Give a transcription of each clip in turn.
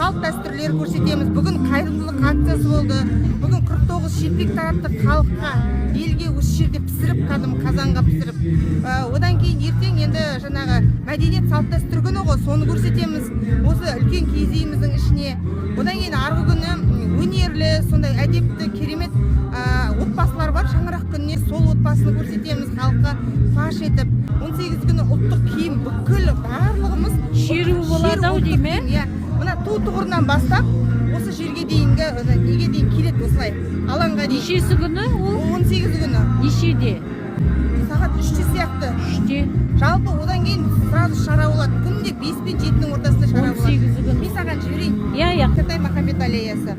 салт дәстүрлер көрсетеміз. Бүгін қайырымдылық акциясы болды. Бүгін 49 шетпек тарапты халыққа, елге осы жерде пісіріп, кәдімгі қазанға пісіріп. Одан кейін ертең енді жаңағы мәдениет салт дәстүр күні ғой, соны көрсетеміз. Осы үлкен киіз үйіміздің ішіне. Одан кейін арғы күні өнерлі, сондай әдепті, керемет отбасылар бар. Шаңырақ күніне сол отбасыны көрсетеміз, халыққа паш етіп. 18 күні ұлттық киім бүкіл барлығымыз шеру болады-ау дейме? Мына ту тұғырынан бастап осы жерге дейінгі неге дейін келеді осылай алаңға дейін. Нешесі күні ол? 18 күні. Нешеде? Сағат 3-те сияқты. 3-те. Жалпы одан кейін сразу шара болады. Күнде 5 пен 7-нің ортасында шара болады. 18 күні. Мен саған жіберейін. Иә. Катай Махамбет аллеясы.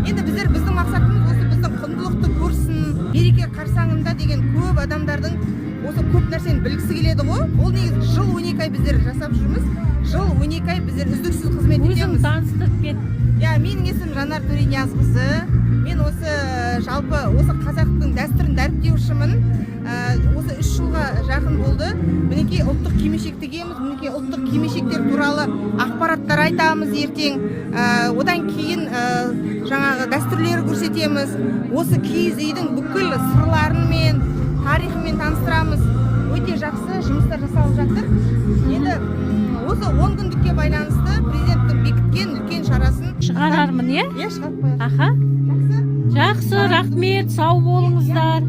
Енді біздің мақсатымыз осы біздің құндылықты көрсін. Мереке қарсаңында деген көп адамдардың осы көп нәрсені білгісі келеді ғой. Ол негізі жыл 12 ай біздер жасап жүрміз. Жыл 12 ай біздер үздіксіз қызмет етеміз. Өзің таныстырып кет. Менің есімім Жанар Төрениязқызы. Мен осы жалпы осы қазақтың дәстүрін дәріптеушімін. Осы 3 жылға жақын болды. Мінекей ұлттық кимешек тігеміз. Мінекей ұлттық кимешектер туралы ақпараттар айтамыз ертең. Одан кейін жаңағы дәстүрлер көрсетеміз. Осы киіз үйдің бүкіл сырларымен, тарихымен таныстырамыз. Өте жақсы жұмыстар жасалып жатыр. Енді осы 10 күндікке байланысты президенттің бекіткен үлкен шарасын Шығарармын, иә? Шығарып қоясыз. Аха. Жақсы. Жақсы, рахмет, сау болыңыздар.